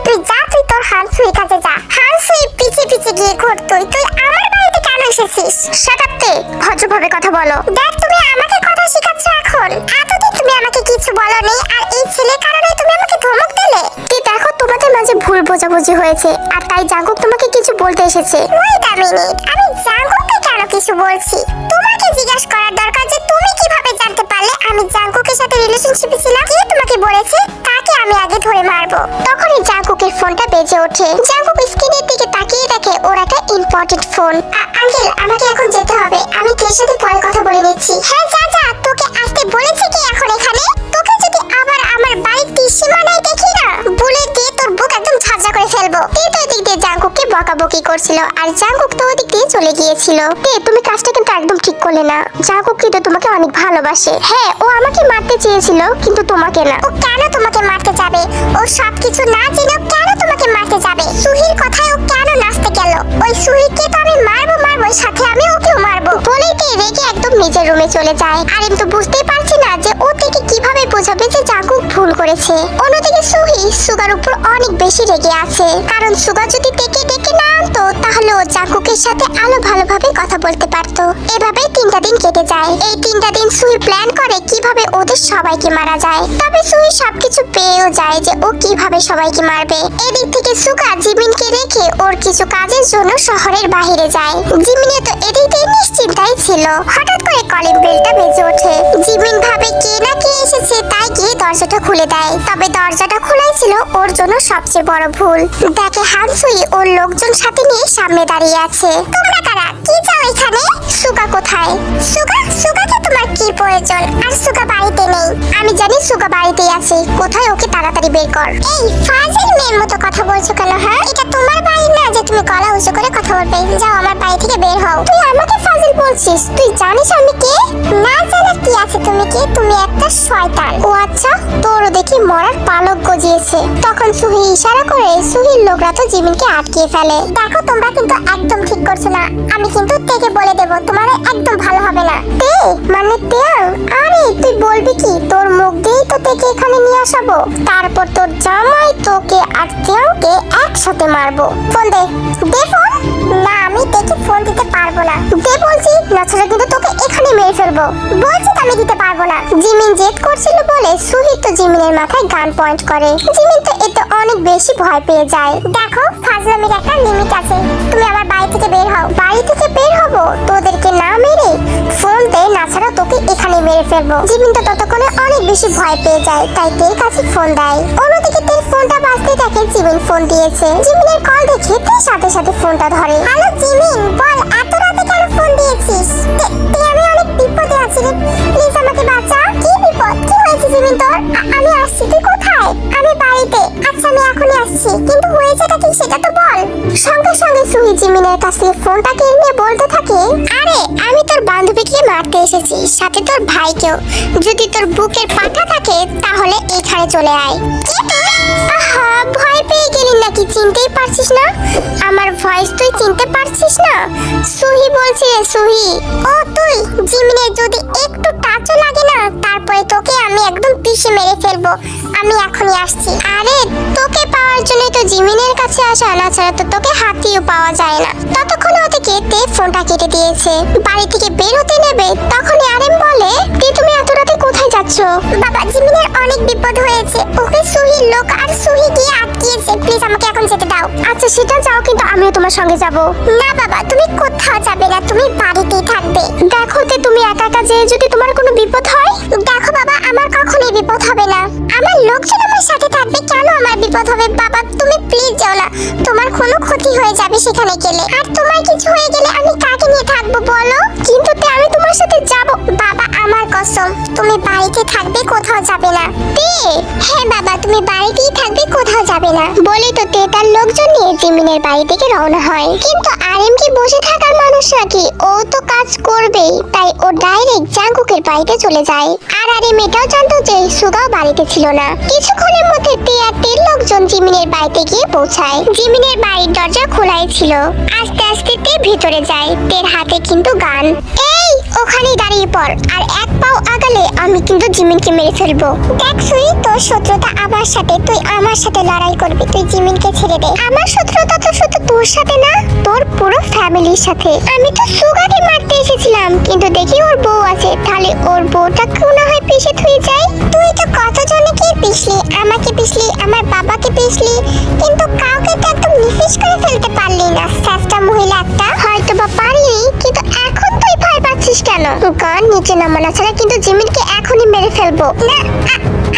তুই যা, তুই তোর হানসুইর কাছে যা। হানসুই পিছে পিছে গিয়ে ঘুর। তুই আমার বাড়িতে কেন এসেছিস? প্লিজ শাট আপ তে, ভদ্রভাবে কথা বলো। দেখ তুমি আমাকে কথা শেখাচ্ছ এখন, এতদিন তুমি আমাকে কিছু বলনি আর এই ছেলের কারণে তুমি আমাকে ধমক দিলে। তে দেখো তোমাদের মাঝে ভুল বোঝাবুঝি হয়েছে আর তাই জাঙ্কুক তোমাকে কিছু বলতে এসেছে। ওয়েট আ মিনিট, আমি জাঙ্কুককে কেন কিছু বলছি? তোমাকে জিজ্ঞাসা করার দরকার যে তুমি কিভাবে জানতে পারলে আমি জাঙ্কুকের সাথে রিলেশনশিপে ছিলাম। কে তোমাকে বলেছে? তাকে আমি আগে ধরে মারবো। তখনই জাঙ্কুকের ফোনটা বেজে ওঠে। জাঙ্কুক স্ক্রিনের দিকে তাকিয়ে দেখে ওর একটা ইম্পর্টেন্ট ফোন। আঙ্কেল আমাকে এখন যেতে হবে, আমি তোর সাথে পরে কথা বলে নিচ্ছি। হ্যাঁ যা যা, তোকে আসতে বলেছে কি এখন এখানে? তোকে যদি আবার আমার বাড়ির সীমানায় দেখি না, বুলেট দিয়ে তোর বুক একদম ঝাঁঝরা করে ফেলবো। তুই তো এদিক দিয়ে জাঙ্কুককে বকাবকি করছিল আর জাঙ্কুক তো ওদিক দিয়ে চলে গিয়েছিল। তুমি কাজটা কিন্তু একদম ঠিক করলে না। জাঙ্কুক কিন্তু তোমাকে অনেক ভালোবাসে। হ্যাঁ ও আমাকে মারতে চেয়েছিল কিন্তু তোমাকে না। ও কেন তোমাকে মারতে যাবে? ও সবকিছু না জেনেও কেন তোমাকে মারতে যাবে? সুহির কথায় ও কেন নাচতে গেল? ওই সুহিকে তো আমি মারবো, সাথে আমি ওকেও মারবো বলেই রেগে একদম নিজের রুমে চলে যায়। আর আমি তো বুঝতেই পারছি না যে ও থেকে কিভাবে বোঝাবে যে জাঙ্কুক ভুল করেছে। অন্যদিকে সুহি সুগার উপর অনেক বেশি রেগে আছে, কারণ সুগা যদি ডেকে না আনতো তাহলে ও জাঙ্কুকের সাথে আলো ভালোভাবে কথা বলতে পারতো। এভাবেই 3টা দিন কেটে যায়। এই 3টা দিন সুহি প্ল্যান করে কিভাবে ওদের সবাইকে মারা যায়। তবে সুহি সবকিছু পেয়েও যায় যে ও কিভাবে সবাইকে মারবে। এদিক থেকে সুগা জিমিনকে রেখে ওর কিছু কাজের জন্য শহরের বাইরে যায়। জিমিনে তো এদিক দিয়ে নিশ্চিন্তায় ছিল। হঠাৎ করে কলিং বেলটা বেজে ওঠে। জিমিন ভাবে কে না কে এসেছে, তাই গিয়ে দরজাটা খুলে দেয়। তবে দরজাটা খোলাই ছিল ওর জন্য সবচেয়ে বড় ভুল। দেখে হানসুই ওর লোকজন সাথে নিয়ে সামনে দাঁড়িয়ে আছে। তোমরা কারা? কি চাও এখানে? সুগা কোথায়? সুগাকে তোমার কি প্রয়োজন? আর সুগা বাড়িতে নেই। আমি জানি সুগা বাড়িতেই আছে। কোথায় ওকে তাড়াতাড়ি বের কর। এই ফাজিল মেয়ের মতো কথা বলছো কেন? হ্যাঁ এটা তোমার বাড়ি না যে তুমি গলা উঁচু করে কথা বলবে। যাও আমার বাড়ি থেকে বের হও। তুই আমাকে ফাজিল বলছিস? তুই জানিস আমি কে? না জানার কি আছে? তুমি কে? তুমি একটা শয়তান। ও আচ্ছা, তোরও দেখি মরার পালক গজিয়েছে। তখন সুহি ইশারা করে সুহির লোকরা তো জিমিনকে আটকিয়ে ফেলে। দেখো তোমরা কিন্তু একদম ঠিক করছো না। আমি কিন্তু তেকে বলে দেব, তোমার একদম ভালো হবে না। তে মানে তেয়াং? আরে তুই বলবি কি? তোর মুখ দিয়েই তো তেকে এখানে নিয়ে আসাবো। তারপর তোর জামাই তোকে আর তেয়াংকে একসাথে মারবো। ফোন দে। দে ফোন। না আমি তেকে ফোন দিতে পারবো না। দে বলছি, নাছাড়া কিন্তু তোকে এখানে মেরে ফেলবো। বলছি তো আমি দিতে পারবো না। জিমিন জেদ করছিল বলে সুহি তো জিমিনের মাথায় গান পয়েন্ট করে। জিমিন তো এতে অনেক বেশি ভয় পেয়ে যায়। দেখো ফাজলামির একটা লিমিট আছে। তুমি আমার বাড়ি থেকে বের হও। বাড়ি থেকে বের হবো? তোদেরকে না মেরে ফোন দে, না ছাড়া তোকে এখানে মেরে ফেলবো। জিমিন তো ততক্ষণে অনেক বেশি ভয় পেয়ে যায়, তাই তের কাছে ফোন দেয়। অন্যদিকে তের ফোনটা বাজতে দেখে জিমিন ফোন দিয়েছে। জিমিনের কল দেখে তে সাথে সাথে ফোনটা ধরে। হ্যালো জিমিন, বল এত রাতে কেন ফোন দিয়েছিস? তে আমি অনেক বিপদে আছি রে, প্লিজ আমাকে বাঁচা। কি বিপদ? কি হয়েছে জিমিন তোর? আমি আসছি। তুই কোথায়? আমি বাড়িতে। আচ্ছা আমি এখনই আসছি, কিন্তু হয়েছেটা কি সেটা তো বল। সঙ্গে সঙ্গে সুহি জিমিনের কাছে ফোনটা কেড়ে নিয়ে বলতে থাকে, আরে আমি তোর বান্ধবীকে মারতে এসেছি, সাথে তোর ভাইকেও। যদি তোর বুকের পাটা থাকে তাহলে এখানে চলে আয়। কি তুই? আহা, ভয় পেয়ে গেলি নাকি? চিনতেই পারছিস না? আমার ভয়েস তুই চিনতে পারছিস না? সুহি বলছি রে, সুহি। ও তুই? জিমিনের যদি একটু টাচও লাগে না, তারপরে তোকে আমি একদম পিষে মেরে ফেলবো। আমি এখনই আসছি। আরে তোকে পাওয়ার জন্য তো জিমিনের কাছে আসা, না ছাড়া তো তোকে হাতিও পাওয়া যায় না। ততক্ষণ ওদিকে তে ফোনটা কেটে দিয়েছে। বাড়ি থেকে বের হতে নেবে তখনই আরেম বলে, তে তুমি এত রাতে কোথায় যাচ্ছ? বাবা জিমিনের অনেক বিপদ হয়েছে, ওকে সুহির লোক আর সুহি গিয়ে আটকিয়েছে। প্লিজ আমাকে এখন যেতে দাও। আচ্ছা সেটা যাও, কিন্তু আমিও তোমার সঙ্গে যাব। না বাবা তুমি কোথাও যাবে না, তুমি বাড়িতেই থাকবে। দেখো তে তুমি একা একা যেয়ে যদি তোমার কোনো বিপদ হয়। দেখো বাবা আমার কখনোই বিপদ হবে না। আমার লোকজন আমার সাথে থাকবে, কেন আমার বিপদ হবে? বাবা তুমি প্লিজ যাও না, তোমার কোনো ক্ষতি হয়ে যাবে সেখানে গেলে। আর তোমার কিছু হয়ে গেলে আমি কাকে নিয়ে থাকবো বলো? কিন্তু তে আমি তোমার সাথে যাব। বাবা আমার কসম তুমি বাড়িতে থাকবে, কোথাও যাবে না। তে হ্যাঁ বাবা তুমি বাড়িতেই থাকবে, কোথাও যাবে না। বলে তো তে তার লোকজন নিয়ে জিমিনের বাড়ি থেকে রওনা হয়। কিন্তু আরেম কি বসে থাকার মানুষ নাকি? ও তো কাজ করবেই, তাই ও ডাইরেক্ট জাঙ্কুকের বাড়িতে চলে যায়। আর আরেম এটাও জানতো যে সুগাও বাড়িতে ছিল না। কিছুক্ষণের মধ্যে তে আর তের লোকজন জিমিনের বাড়িতে গিয়ে পৌঁছায়। জিমিনের বাড়ির দরজা খোলাই ছিল। আস্তে আস্তে তে ভিতরে যায়। তের হাতে কিন্তু গান। এই ওখানেই দাঁড়িয়ে পড়, আর এক পাও আগালে আমি কিন্তু জিমিনকে মেরে ফেলবো। দেখ সুই, তোর শত্রুতা আমার সাথে, তুই আমার সাথে লড়াই করবি, তুই জিমিনকে ছেড়ে দে। আমার শত্রুতা তো শুধু তোর সাথে না, তোর পুরো ফ্যামিলির সাথে। আমি তো সুগাকে মারতে এসেছিলাম, কিন্তু দেখি ওর বউ আছে, তাহলে ওর বউটা কোন হয় পিষে থুয়ে যায়। তুই তো কতজনকে পিষলি, আমাকে পিষলি, আমার বাবাকে পিষলি, কিন্তু কাউকে তো একদম নিফিস করে ফেলতে পারলি না। সাস্তা মহিলা একটা। হয়তো বা পারিনি, কিন্তু এখন তুই ভয় পাচ্ছিস কেন? গান নিচে নামানো ছাড়া কিন্তু জিমিনকে এখনই মেরে ফেলবো। না,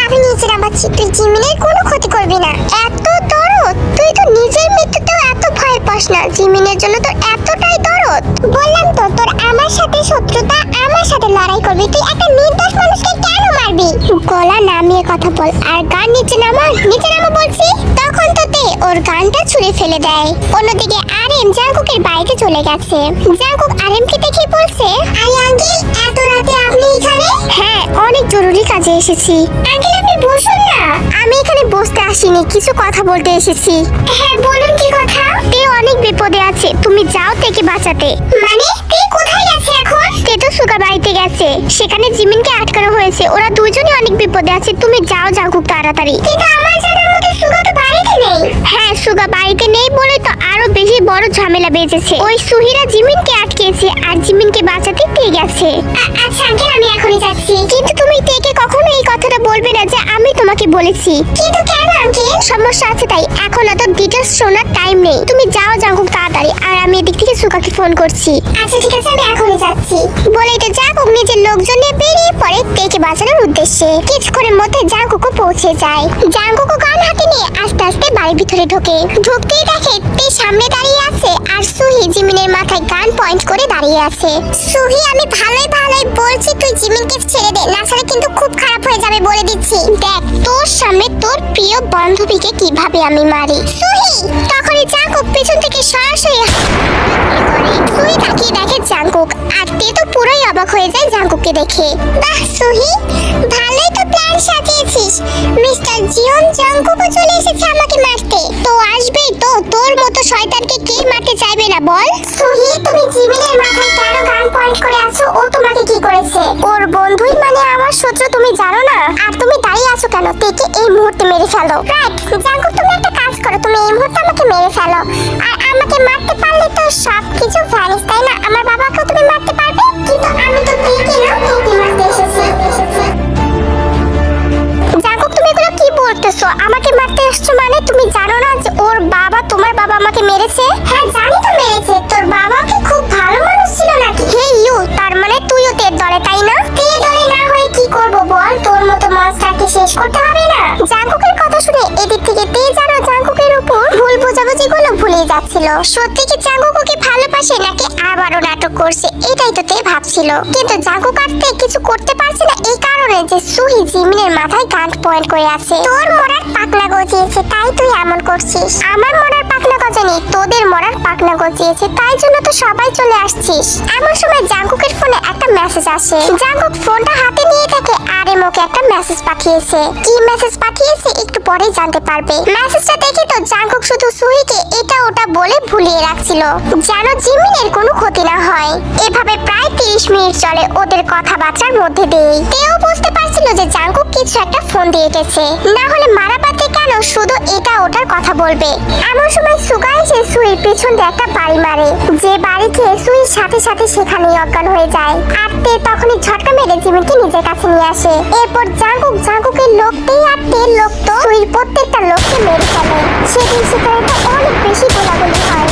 আমি নিচে নামাচ্ছি, তুই জিমিনের কোনো ক্ষতি করবি না। এত দরদ, তুই তো নিজের মৃত্যুতেও এত ভয় পাস না, জিমিনের জন্য তোর এতটাই দরদ। বললাম তো, তোর আমার সাথে শত্রুতা, আমার সাথে লড়াই করবি, তুই একটা নির্দোষ মানুষকে কেন মারবি? গলা নামিয়ে কথা বল, আর গান নিচে নামা, নিচে নামা বলছি। তখন তো তে ওর গানটা ছুঁড়ে ফেলে দেয়। অন্যদিকে আরএম জাঙ্কুকের বাড়িতে চলে গেছে। জাঙ্কুক আরএমকে দেখে বলছে, আই আঙ্কেল, এত রাতে আপনি এখানে? হ্যাঁ, অনেক জরুরি কাজে এসেছি। আঙ্কেল, আপনি বসুন না। আমি এখানে বসতে আসিনি, কিছু কথা বলতে এসেছি। হ্যাঁ, বলুন কি কথা? তে অনেক বিপদে আছে, তুমি যাও তেকে বাঁচাতে। মানে তে কোথায় গেছে এখন? তে তো সুগা বাড়িতে গেছে, সেখানে জিমিনকে আটকানো হয়েছে, ওরা দুজনই অনেক বিপদে আছে, তুমি যাও জাঙ্কুক তাড়াতাড়ি। কিন্তু আমার জানার মতে সুগা তো বাড়িতে নেই। হ্যাঁ, সুগা বাড়িতে নেই বলে তো আরো বেশি বড় ঝামেলা বেজেছে। ওই সুহিরা জিমিনকে আটকেছে, আর জিমিনকে বাঁচাতে তে গেছে। আচ্ছা আঙ্কেল, আমি এখনই যাচ্ছি। কিন্তু তুমি তেকে কখনো এই কথাটা বলবে না যে আমি তোমাকে বলেছি। কিন্তু কেন আঙ্কেল? সমস্যা আছে তাই, এখন অত ডিটেইলস শোনার টাইম নেই, তুমি যাও জাঙ্কুক তাড়াতাড়ি, আর আমি এদিক থেকে সুগাকে ফোন করছি। আচ্ছা ঠিক আছে, আমি এখনই যাচ্ছি। বলেই তো জাঙ্কুক নিজের লোকজন নিয়ে বেরিয়ে পড়ে তেকে বাঁচানোর উদ্দেশ্যে। কিছুক্ষণের মধ্যে জাঙ্কুকও পৌঁছে যায়। জাঙ্কুকও গান হাতে নিয়ে আস্তে আস্তে বাড়ির ভিতরে ঢোকে। ঢুকতেই দেখে তে সামনে দাঁড়িয়ে আছে, আর সুহি জিমিনের মাথায় গান পয়েন্ট করে দাঁড়িয়ে আছে। সুহি, আমি ভালোই ভালোই বলছি, তুই জিমিনকে ছেড়ে দে, না ছাড়া কিন্তু খুব খারাপ হয়ে যাবে বলে দিচ্ছি। দেখ তোর সামনে তোর প্রিয় বান্ধবীকে কিভাবে আমি মারি। সুহি! তখনই জাঙ্কুক পেছন থেকে সরাসরি সুহি তাকিয়ে দেখে জাঙ্কুক, আর তে তো পুরোই অবাক হয়ে যায় জাঙ্কুককে দেখে। বাহ সুহি, ভালোই তো প্ল্যান সাজিয়েছিস। মিস্টার জিওন জাঙ্কুকও চলে এসেছে আমাকে মারতে, তো আসবেই তো, তোর মতো শয়তানকে কে মারতে চাইবে না বল? সুহি, তুমি জিমিনের মাথায় কেন গান পয়েন্ট করে আছো? ও তোমাকে কি করেছে? ওর বন্ধুই মানে আমার শত্রু, তুমি জানো না? আর তুমি দাঁড়িয়ে আছো কেন? তেকে এই মুহূর্তে মেরে ফেলো। রাইট জাঙ্কুক, তুমি একটা কাজ করো, তুমি এই মুহূর্তে আমাকে মেরে ফেলো। আর আমাকে মারতে পারলে তো সবকিছু ভ্যানিশ, তাই না? আমার বাবাকেও তুমি মারতে পারবে। কিন্তু আমি তো তেকে না, তেকে মারতে এসেছি। জাঙ্কুক, তুমি এগুলো কি বলতেছো? আমাকে মারতে এসছো মানে? তুমি জানো না যে ওর বাবা, তোমার বাবা আমাকে মেরেছে? হ্যাঁ জানি তো মেরেছে। তোর বাবা কি খুব ভালো মানুষ ছিল নাকি? হে ইউ, তার মানে তুইও তের দলে, তাই না? তের দলে না হয়ে কি করব বল? তোর মতো মনস্টারকে শেষ করতে হবে না? জাঙ্কুকের কথা শুনে এদিক থেকে তে যেন জাঙ্কুকের উপর ভুল বোঝাবুঝিগুলো ভুলে যাচ্ছিল। সত্যি কি জাঙ্কুক ওকে ভালোবাসে নাকি আবারও নাটক করছে, এটাই তো তে ভাবছিল। কিন্তু জাঙ্কুক আর তে কিছু করতে পারছে না, এই কারণে যে সুহি জিমিনের মাথায় গান পয়েন্ট করে আছে। তোর মরার পাকনা গজিয়েছে, তাই তুই এমন করছিস। আমার মরার পাকনা গজানি, তোদের মরার পাকনা গজিয়েছে, তাই জন্য তো সবাই চলে আসছিস। এমন সময় জাঙ্কুকের ফোনে একটা মেসেজ আসে। জাঙ্কুক ফোনটা হাতে নিয়ে থাকে, আরএম ওকে একটা মেসেজ পাঠিয়েছে। কি মেসেজ পাঠিয়েছে একটু পরেই জানতে পারবে। মেসেজটা দেখে তো জাঙ্কুক শুধু সুহিকে এটা ওটা বলে ভুলিয়ে রাখছিল, যেন জিমিনের কোনো ক্ষতি না হয়। এভাবে প্রায় 30 মিনিট চলে ওদের কথাবার্তার মধ্যে দিয়েই। তেও বুঝতে পারছিল যে জাঙ্কুক কিছু একটা ফোন দিয়ে এসেছে, না হলে মারাপাতে কেন শুধু এটা ওটার কথা বলবে। এমন সময় সুগা এসে সুইর পিছন দিয়ে একটা বাড়ি মারে, যে বাড়ি খেয়ে সুইর সাথে সাথে সেখানেই অজ্ঞান হয়ে যায়। আর তে তখনই ঝটকা মেরে জিমিনকে নিজের কাছে নিয়ে আসে। এরপর জাঙ্কুকের লোকতেই আর তের লোক তো সুইর প্রত্যেকটা লোককে মেরে ফেলে। সেদিন সেখানে তো অনেক বেশি গোলাগুলি হয়।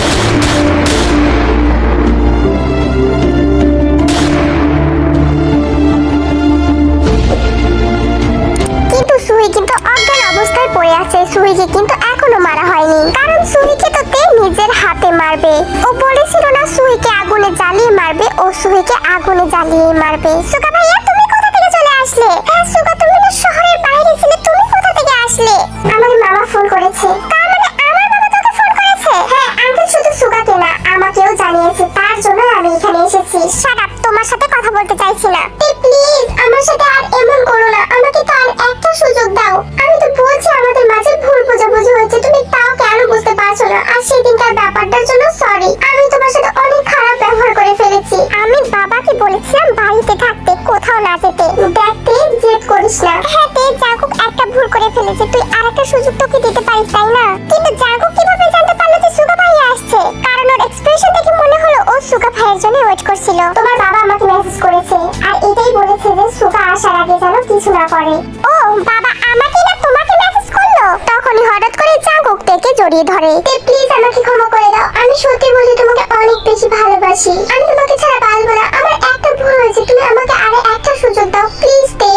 কিন্তু সুহি কিন্তু অজ্ঞান অবস্থায় পড়ে আছে। সুহিকে কিন্তু এখনো মারা হয়নি, কারণ সুহিকে তো তে নিজের হাতে মারবে। ও বলেছিল না সুহিকে আগুনে জ্বালিয়ে মারবে, ও সুহিকে আগুনে জ্বালিয়ে মারবে। সুগা ভাইয়া, তুমি কোথা থেকে চলে আসলে? হ্যাঁ সুগা, তুমি না শহরের বাইরে ছিলে, তুমি কোথা থেকে আসলে? আমাকে মামা ফোন করেছে। তার মানে আমার বাবা তোকে ফোন করেছে? হ্যাঁ আঙ্কেল, শুধু সুগাকে না, আমাকেও জানিয়েছে, তার জন্য আমি এখানে এসেছি। শাট আপ, তোমার সাথে কথা বলতে চাইছি না। প্লিজ আমার সাথে আর এমন করো না, আমাকে তো আর একটা সুযোগ দাও। আমি তো বলছি আমাদের মাঝে ভুল বোঝাবুঝি হয়েছে, তুমি তাও কেন বুঝতে পারছো না? আর সেদিনকার ব্যাপারটার জন্য সরি, আমি তোমার সাথে অনেক খারাপ ব্যবহার করে ফেলেছি। আমি বাবাকে বলেছিলাম তোমার বাবা আমাকে মেসেজ করেছে আর এটাই বলেছে যে সুগা আসার আগে যেন কিছু না করে। ও বাবা আমাকে না তোমাকে মেসেজ করলো? তখনই হঠাৎ করে জাঙ্কুক তেকে জড়িয়ে ধরে। প্লিজ আমাকে ক্ষমা করে দাও, আমি সত্যি বলছি তোমাকে অনেক বেশি ভালোবাসি, আমি তোমাকে ছাড়া বাঁচবো না, আমার একটা ভুল হয়েছে, তুমি আমাকে আরে একটা সুযোগ দাও প্লিজ তে।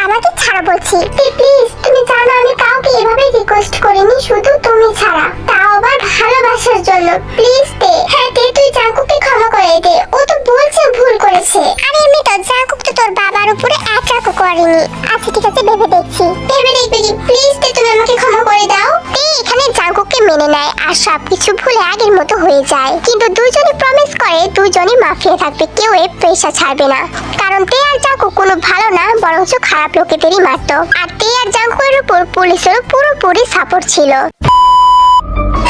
আমাকে ছাড়া বলছি প্লিজ, তুমি জানো আমি কাউকে এভাবে রিকোয়েস্ট করিনি, শুধু তুমি ছাড়া, তাও আবার ভালোবাসার জন্য, প্লিজ তে। হ্যাঁ তে, তুই জাঙ্কুককে ক্ষমা করে দে, ও তো বলছে ভুল করেছে। আরে এমনি তো জাঙ্কুক তো তোর বাবার উপরে অ্যাটাকও করেনি। আচ্ছা ঠিক আছে, ভেবে দেখছি। ভেবে দেখবে কি? প্লিজ তে, তুমি আমাকে ক্ষমা করে দাও। তে এখানে জাঙ্কুককে মেনে নেয় আর সবকিছু ভুলে আগের মতো হয়ে যায়, কিন্তু দুজনে প্রমিস করে দুজনই মাফিয়া থাকবে, কেউ এ পেশা ছাড়বে না, কারণ তে আর জাঙ্কুক কোনো ভালো না বরঞ্চ খারাপ লোকেদেরই মারতো। আর তে আর জাঙ্কুকের উপর পুলিশেরও পুরোপুরি সাপোর্ট ছিল।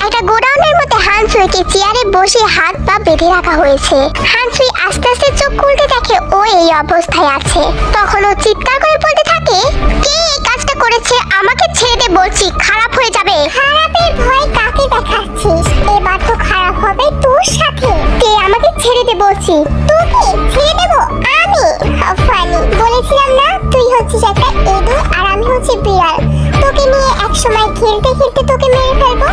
একটা গোডাউনের মধ্যে হানসুইকে চেয়ারে বসে হাত পা বেঁধে রাখা হয়েছে। হানসুই আস্তে আস্তে চোখ খুলতে দেখে ও এই অবস্থায় আছে। তখন ও চিৎকার করে বলতে থাকে, কে এই কাজটা করেছে? আমাকে ছেড়ে দে বলছি, খারাপ হয়ে যাবে। খারাপের ভয় কাকে দেখাচ্ছিস? এবার তো খারাপ হবে তোর সাথে। কে আমাকে ছেড়ে দে বলছি। তোকে ছেড়ে দেবো আমি? ফানি, বলেছিলাম না তুই হচ্ছিস একটা ইঁদুর আর আমি হচ্ছি বিড়াল, তোকে নিয়ে একসময় খেলতে খেলতে তোকে মেরে ফেলবো।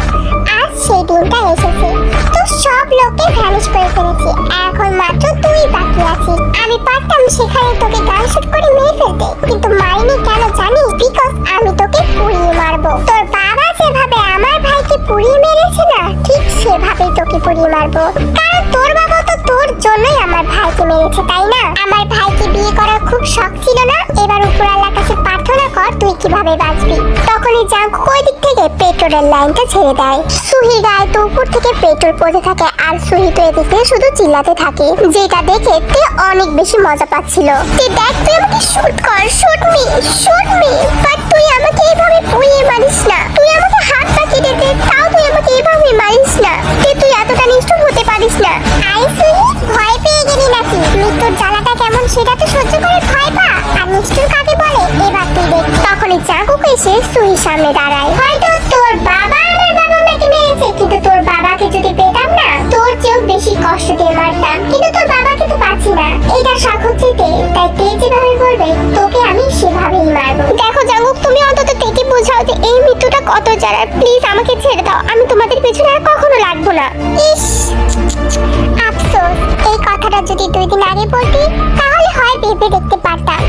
আজ সেই দিনটা এসেছে, তো সব লোককে ভ্যানিশ করে ফেলেছি, এখন মাত্র তুই বাকি আছিস। আমি পারতাম সেখানে তোকে গান শুট করে মেরে ফেলতে, কিন্তু মারিনি কেন জানিস? বিকজ আমি তোকে পুড়িয়ে মারবো। তোর বাবা যেভাবে আমার ভাইকে পুড়িয়ে মেরেছে না, ঠিক সেভাবেই তোকে পুড়িয়ে মারবো, কারণ তোর বাবা তো তোর জন্যই আমার ভাইকে মেরেছে, তাই না? আমার ভাইকে বিয়ে করার খুব শখ ছিল না? এবার উপরওয়ালার কাছে প্রার্থনা কর তুই কিভাবে বাঁচবি। তখনই জাঙ্কুক ওই দিক থেকে পেট্রোলের লাইনটা ছেড়ে দেয়। সুহি গায়ে তো উপর থেকে পেট্রোল পড়তে থাকে আর সুহি তো এদিক থেকে শুধু চিল্লাতে থাকে, যেটা দেখে তে অনেক বেশি মজা পাচ্ছিল। তে দেখ, তুই আমাকে শুট কর, শুট মি, বাট তুই আমাকে এইভাবে পুড়িয়ে মারিস না, তুই আমাকে হাত পা কেটে দে, তাও তুই আমাকে এইভাবে মারিস না। তে তুই এতটা নিষ্ঠুর হতে পারিস না। আই সুহি, ভয় পেয়ে গেলি নাকি? মৃত্যুর জ্বালাটা কেমন সেটা তো সহ্য করে ভয় পা, আর নিষ্ঠুর কাকে বলে এবার তুই দেখ। তখনই জাঙ্কুক এসে সুহির সামনে দাঁড়ায়। হয়তো তোর বাবা আমার বাবা মাকে মেরেছে, কিন্তু তোর বাবাকে যদি পেতাম না তোর চেয়েও বেশি কষ্ট দিয়ে মারতাম, কিন্তু তোর বাবাকে তো পাচ্ছি না। এটা শখ হচ্ছে তে, তাই তে যেভাবে বলবে তোকে আমি সেভাবেই মারবো। দেখো জাঙ্কুক, তুমি অন্তত তেকে বোঝাও যে এই মৃত্যুটা কত জ্বালার, প্লিজ আমাকে ছেড়ে দাও, আমি তোমাদের পেছনে আর কখনো লাগবো না। ইস, আফসোস, এই কথাটা যদি 2 দিন আগে বলতি তাহলে হয় ভেবে দেখতে পারতাম,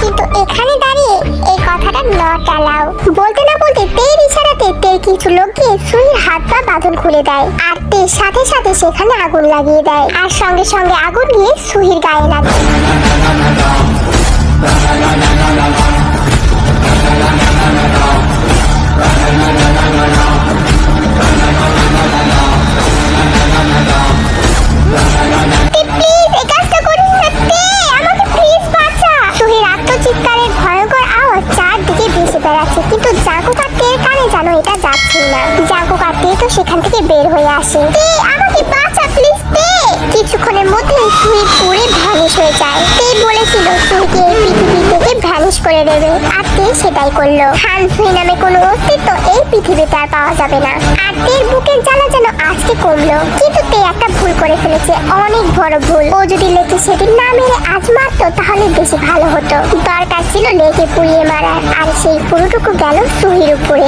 কিন্তু এখানে দাঁড়িয়ে এই কথাটা নট অ্যালাউ। বলতে না বলতে তের ইশারাতে তের কিছু লোক গিয়ে সুহির হাত পা বাঁধন খুলে দেয় আর তের সাথে সাথে সেখানে আগুন লাগিয়ে দেয়, আর সঙ্গে সঙ্গে আগুন গিয়ে সুহির গায়ে লাগে। চিৎকারের ভয়ঙ্কর আওয়াজ চারদিকে ভেসে বেড়াচ্ছে, কিন্তু জাঙ্কুক আর তের কানে যেন এটা যাচ্ছে না। জাঙ্কুক আর তে তো সেখান থেকে বের হয়ে আসে। তে আমাকে বাঁচা প্লিজ তে। কিছুক্ষণের মধ্যেই সুহি পুড়ে ভ্যানিশ হয়ে যায়। তে বলেছিল সুহিকে এই পৃথিবী থেকে ভ্যানিশ করে দেবে, আর তে সেটাই করলো। হানসুই নামে কোনো অস্তিত্ব এই পৃথিবীতে আর পাওয়া যাবে না। আর তের বুকের জ্বালা যেন আজকে কমলো, কিন্তু তে একটা ভুল করে ফেলেছে, অনেক বড় ভুল। ও যদি লেকে সেদিন না মেরে আজ মারতো তাহলে বেশি ভালো হতো। দরকার ছিল লেকে পুড়িয়ে মারার, আর সেই পুরোটুকু গেল সুহির উপরে।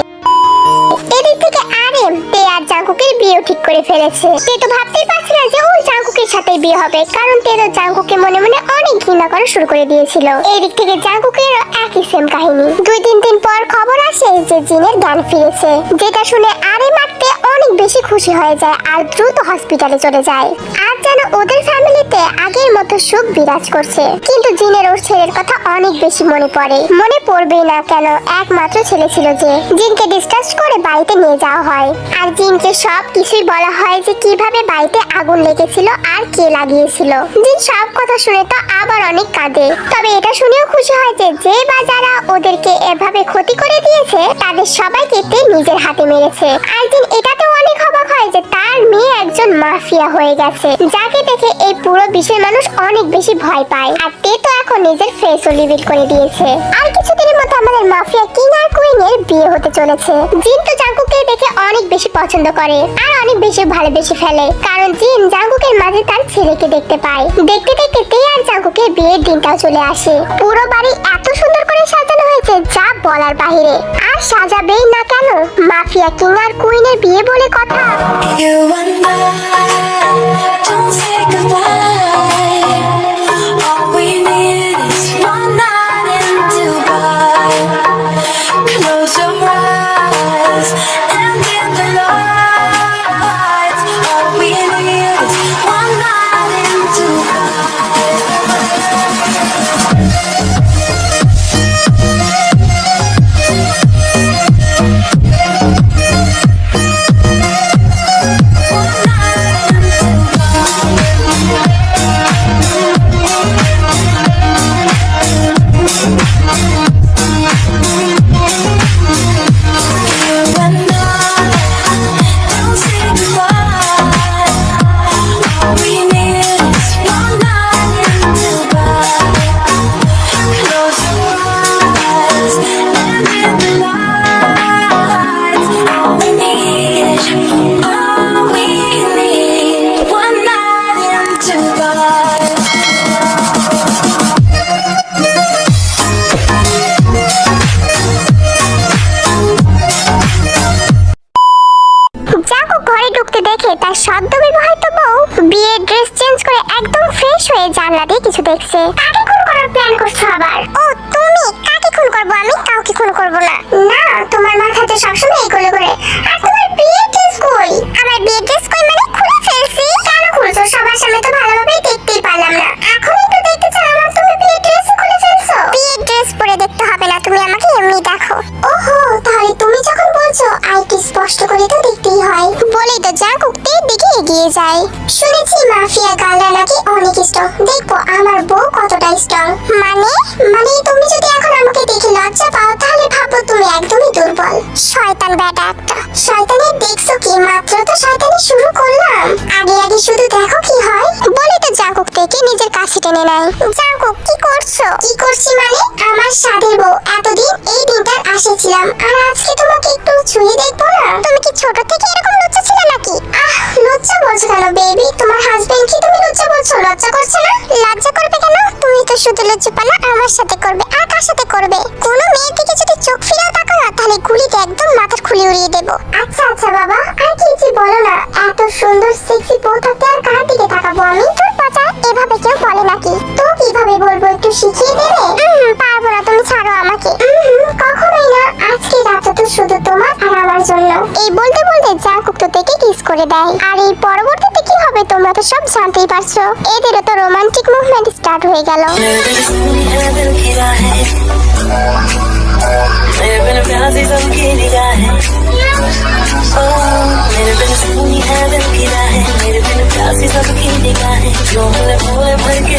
এদিক থেকে আরএম তে আর জাঙ্কুকের বিয়ে ঠিক করে ফেলেছে। তে তো ভাবতেই পারছে না যে ও জাঙ্কুকের সাথে বিয়ে হবে, কারণ তে তো জাঙ্কুকে মনে মনে অনেক ঘৃণা করা শুরু করে দিয়েছিল। এদিক থেকে জাঙ্কুকেরও একই সেম কাহিনী। 2-3 দিন পর খবর আসে যে জিনের জ্ঞান ফিরেছে, যেটা শুনে আরএম আর তে অনেক বেশি খুশি হয়ে যায় আর দ্রুত হসপিটালে চলে যায়। আর যেন ওদের ফ্যামিলিতে আগের মতো সুখ বিরাজ করছে, কিন্তু জিনের ওর ছেলের কথা অনেক বেশি মনে পড়ে। মনে পড়বেই না কেন, একমাত্র ছেলে ছিল যে। জিনকে ডিসচার্জ করে বাড়িতে নিয়ে যাওয়া হয়, আর জিনকে সব কিছুই বলা হয় যে কিভাবে বাড়িতে আগুন লেগেছিল আর কে লাগিয়েছিল। জিন সব কথা শুনে তো আবার অনেক কাঁদে, তবে এটা শুনেও খুশি হয় যে যে বা যারা ওদেরকে এভাবে ক্ষতি করে দিয়েছে তাদের সবাইকে তে নিজের হাতে মেরেছে। আর জিন এটাতেও অনেক অবাক হয় যে তার মেয়ে একজন মাফিয়া হয়ে গেছে, যাকে দেখে এই পুরো বিশ্বের মানুষ অনেক বেশি ভয় পায়। আর তে তো এখন নিজের ফেসও রিভিল করে দিয়েছে। আর কিছুদিনের মধ্যে আমাদের মাফিয়া কিং আর কুইন এর বিয়ে হতে চলেছে। জিন তো জাঙ্কুককে দেখে অনেক বেশি পছন্দ করে আর অনেক বেশি ভালোবেসে ফেলে, কারণ জিন জাঙ্কুকের মাঝে তার ছেলেকে দেখতে পায়। দেখতে দেখতে তে আর জাঙ্কুকের বিয়ের দিনটাও চলে আসে। পুরো বাড়ি এত সুন্দর করে সাজানো হয়েছে যা বলার বাহিরে। আর সাজাবেই না কেন, মাফিয়া কিং আর কুইনের বিয়ে বলে কথা। You and I don't say goodbye. All we need is one night in Dubai. Close your eyes and in the lights. All we need is one night in Dubai. তার সদ্য বিবাহিত বউ বিয়ের dress change করে একদম fresh হয়ে জানলা দিয়ে কিছু দেখছে। কাকে খুন করার প্ল্যান করছো আবার? ও তুমি? কাকে খুন করব আমি? কাউকে খুন করব না। না, তোমার মাথাতে সবসময় এগুলো করে। আর তোমার বিয়ের ড্রেস কই? আমার বিয়ের ড্রেস কই মানে খুলে ফেলছি। কেন খুলছো? সবার সামনে তো ভালোভাবে দেখতেই পারলাম না। এখনই তো দেখতে চাও আমার তুমি বিয়ের ড্রেস খুলে ফেলছো। বিয়ের ড্রেস পরে দেখতে হবে না, তুমি আমাকে এমনি দেখো। ওহো, তাহলে তুমি যখন বলছো আইটি স্পষ্ট করে তো দেখতেই হয়। বলেই তো জাঙ্কুক তের দিকে এগিয়ে যায়। শুনেছি মাফিয়া গালরা নাকি অনেক স্ট্রং। দেখবো আমার বউ কতটা স্ট্রং। মানে তুমি যদি এখন আমাকে দেখে লজ্জা পাও তাহলে ভাবো তুমি একদমই দুর্বল। শয়তান বেটা একটা। শয়তানের দেখছো কি? মাত্র তো শয়তানি শুরু করলাম। আগে শুধু দেখো কি হয়। বলে তো জাঙ্কুক থেকে নিজের কাছে টেনে নেয়। জাঙ্কুক কি করছো? কি করছি মানে? আমার সাধের বউ, এতদিন এই দিনটার আশা ছিলাম, আর আজকে তোমাকে একটু ছুঁয়ে দেখবো না। তুমি কি ছোট থেকে এরকম লজ্জা ছিল নাকি? লজ্জা বলছো কেন বেবি? তোমার হাজবেন্ড কি তুমি লজ্জা বলছো? লজ্জা করছে না? লজ্জা করবে কেন? তুমি তো শুধু লজ্জা পানা আমার সাথে করবে, আর কার সাথে করবে? কোনো মেয়ের দিকে যদি চোখ ফিরাও তাকাও না, তাহলে গুলিতে একদম মাথার খুলি উড়িয়ে দেবো। আচ্ছা বাবা, আর কি যে বলো না। এত সুন্দর সেক্সি বউ থাকতে আর কার দিকে তাকাবো আমি? তোর পাচা এভাবে কেউ বলে নাকি? তো কিভাবে বলবো, একটু শিখিয়ে দেবে? পারবো না, তুমি ছাড়ো আমাকে। কখনোই না। আজকে রাত তো শুধু তোমার আর আমার জন্য। এই বলতে বলতে জাঙ্কুক তো থেকে কিস করে দেয়। আর এই পরবর্তীতে কি হবে তোমরা তো সব জানতেই পারছো। এদেরও তো রোমান্টিক মুভমেন্ট স্টার্ট হয়ে গেল। मेरे बिन प्यार से सबकी निगाहें, मेरे बिन सुनी है दिल की राहें, मेरे बिन प्यार से सबकी निगाहें, जो भले भोले भर के